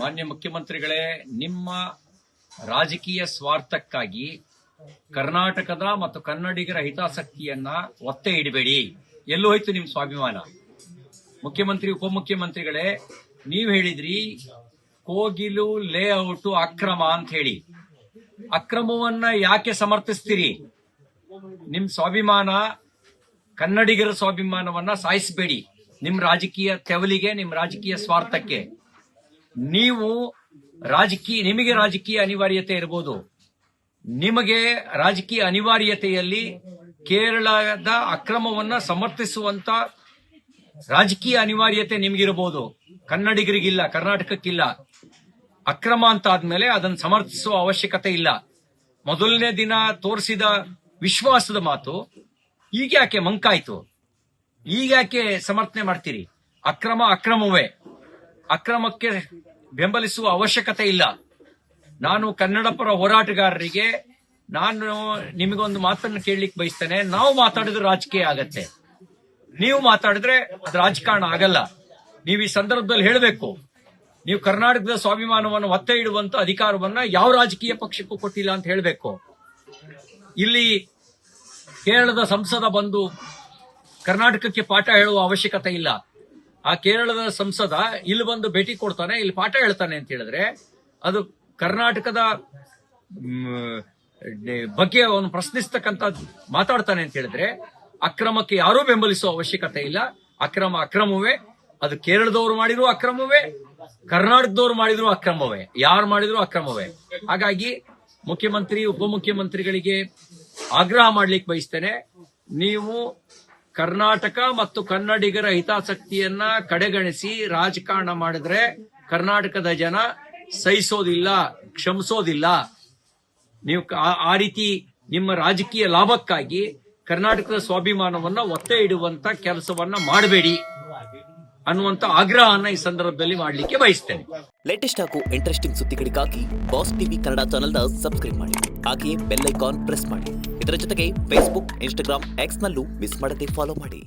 ಮಾನ್ಯ ಮುಖ್ಯಮಂತ್ರಿಗಳೇ, ನಿಮ್ಮ ರಾಜಕೀಯ ಸ್ವಾರ್ಥಕ್ಕಾಗಿ ಕರ್ನಾಟಕದ ಮತ್ತು ಕನ್ನಡಿಗರ ಹಿತಾಸಕ್ತಿಯನ್ನ ಒತ್ತೆ ಇಡಬೇಡಿ. ಎಲ್ಲೂ ಹೋಯ್ತು ನಿಮ್ ಸ್ವಾಭಿಮಾನ? ಮುಖ್ಯಮಂತ್ರಿ ಉಪಮುಖ್ಯಮಂತ್ರಿಗಳೇ, ನೀವ್ ಹೇಳಿದ್ರಿ ಕೋಗಿಲು ಲೇಔಟ್ ಅಕ್ರಮ ಅಂತ ಹೇಳಿ. ಅಕ್ರಮವನ್ನ ಯಾಕೆ ಸಮರ್ಥಿಸ್ತೀರಿ? ನಿಮ್ ಸ್ವಾಭಿಮಾನ, ಕನ್ನಡಿಗರ ಸ್ವಾಭಿಮಾನವನ್ನ ಸಾಯಿಸಬೇಡಿ. ನಿಮ್ ರಾಜಕೀಯ ತೆವಲಿಗೆ, ನಿಮ್ ರಾಜಕೀಯ ಸ್ವಾರ್ಥಕ್ಕೆ. ನಿಮಗೆ ರಾಜಕೀಯ ಅನಿವಾರ್ಯತೆ ಇರಬಹುದು. ನಿಮಗೆ ರಾಜಕೀಯ ಅನಿವಾರ್ಯತೆಯಲ್ಲಿ ಕೇರಳದ ಅಕ್ರಮವನ್ನ ಸಮರ್ಥಿಸುವಂತ ರಾಜಕೀಯ ಅನಿವಾರ್ಯತೆ ನಿಮಗಿರಬಹುದು. ಕನ್ನಡಿಗರಿಗಿಲ್ಲ, ಕರ್ನಾಟಕಕ್ಕಿಲ್ಲ. ಅಕ್ರಮ ಅಂತ ಆದ್ಮೇಲೆ ಅದನ್ನು ಸಮರ್ಥಿಸುವ ಅವಶ್ಯಕತೆ ಇಲ್ಲ. ಮೊದಲನೇ ದಿನ ತೋರಿಸಿದ ವಿಶ್ವಾಸದ ಮಾತು ಈಗ ಯಾಕೆ ಮಂಕಾಯ್ತು? ಈಗ ಯಾಕೆ ಸಮರ್ಥನೆ ಮಾಡ್ತೀರಿ? ಅಕ್ರಮವೇ. ಅಕ್ರಮಕ್ಕೆ ಬೆಂಬಲಿಸುವ ಅವಶ್ಯಕತೆ ಇಲ್ಲ. ನಾನು ಕನ್ನಡ ಪರ ಹೋರಾಟಗಾರರಿಗೆ ನಿಮಗೊಂದು ಮಾತನ್ನು ಕೇಳಲಿಕ್ಕೆ ಬಯಸ್ತೇನೆ. ನಾವು ಮಾತಾಡಿದ್ರೆ ರಾಜಕೀಯ ಆಗತ್ತೆ, ನೀವು ಮಾತಾಡಿದ್ರೆ ಅದು ರಾಜಕಾರಣ ಆಗಲ್ಲ. ನೀವು ಈ ಸಂದರ್ಭದಲ್ಲಿ ಹೇಳಬೇಕು, ನೀವು ಕರ್ನಾಟಕದ ಸ್ವಾಭಿಮಾನವನ್ನು ಒತ್ತೆ ಇಡುವಂತ ಅಧಿಕಾರವನ್ನ ಯಾವ ರಾಜಕೀಯ ಪಕ್ಷಕ್ಕೂ ಕೊಟ್ಟಿಲ್ಲ ಅಂತ ಹೇಳಬೇಕು. ಇಲ್ಲಿ ಕೇರಳದ ಸಂಸದ ಬಂದು ಕರ್ನಾಟಕಕ್ಕೆ ಪಾಠ ಹೇಳುವ ಅವಶ್ಯಕತೆ ಇಲ್ಲ. ಆ ಕೇರಳದ ಸಂಸದ ಇಲ್ಲಿ ಬಂದು ಭೇಟಿ ಕೊಡ್ತಾನೆ, ಇಲ್ಲಿ ಪಾಠ ಹೇಳ್ತಾನೆ ಅಂತ ಹೇಳಿದ್ರೆ ಅದು ಕರ್ನಾಟಕದ ಬಗ್ಗೆ ಅವನು ಪ್ರಶ್ನಿಸ್ತಕ್ಕಂಥ ಮಾತಾಡ್ತಾನೆ ಅಂತ ಹೇಳಿದ್ರೆ ಅಕ್ರಮಕ್ಕೆ ಯಾರೂ ಬೆಂಬಲಿಸುವ ಅವಶ್ಯಕತೆ ಇಲ್ಲ. ಅಕ್ರಮವೇ. ಅದು ಕೇರಳದವರು ಮಾಡಿದ್ರು ಅಕ್ರಮವೇ, ಕರ್ನಾಟಕದವರು ಮಾಡಿದ್ರು ಅಕ್ರಮವೇ, ಯಾರು ಮಾಡಿದ್ರು ಅಕ್ರಮವೇ. ಹಾಗಾಗಿ ಮುಖ್ಯಮಂತ್ರಿ ಉಪಮುಖ್ಯಮಂತ್ರಿಗಳಿಗೆ ಆಗ್ರಹ ಮಾಡ್ಲಿಕ್ಕೆ ಬಯಸ್ತೇನೆ, ನೀವು ಕರ್ನಾಟಕ ಮತ್ತು ಕನ್ನಡಿಗರ ಹಿತಾಸಕ್ತಿಯನ್ನ ಕಡೆಗಣಿಸಿ ರಾಜಕಾರಣ ಮಾಡಿದ್ರೆ ಕರ್ನಾಟಕದ ಜನ ಸಹಿಸೋದಿಲ್ಲ, ಕ್ಷಮಿಸೋದಿಲ್ಲ. ನೀವು ಆ ರೀತಿ ನಿಮ್ಮ ರಾಜಕೀಯ ಲಾಭಕ್ಕಾಗಿ ಕರ್ನಾಟಕದ ಸ್ವಾಭಿಮಾನವನ್ನ ಒತ್ತೆ ಇಡುವಂತ ಕೆಲಸವನ್ನ ಮಾಡಬೇಡಿ ಅನ್ನುವಂತ ಆಗ್ರಹವನ್ನ ಈ ಸಂದರ್ಭದಲ್ಲಿ ಮಾಡಲಿಕ್ಕೆ ಬಯಸ್ತೇನೆ. ಲೇಟೆಸ್ಟ್ ಹಾಗೂ ಇಂಟ್ರೆಸ್ಟಿಂಗ್ ಸುದ್ದಿಗಳಿಗಾಗಿ ಬಾಸ್ ಟಿವಿ ಕನ್ನಡ ಚಾನೆಲ್ನ ಸಬ್ಸ್ಕ್ರೈಬ್ ಮಾಡಿ. ಹಾಗೆಯೇ ಬೆಲ್ ಐಕಾನ್ ಪ್ರೆಸ್ ಮಾಡಿ. ಇದರ ಜೊತೆಗೆ ಫೇಸ್ಬುಕ್, ಇನ್ಸ್ಟಾಗ್ರಾಮ್, ಎಕ್ಸ್ ನಲ್ಲೂ ಮಿಸ್ ಮಾಡದೆ ಫಾಲೋ ಮಾಡಿ.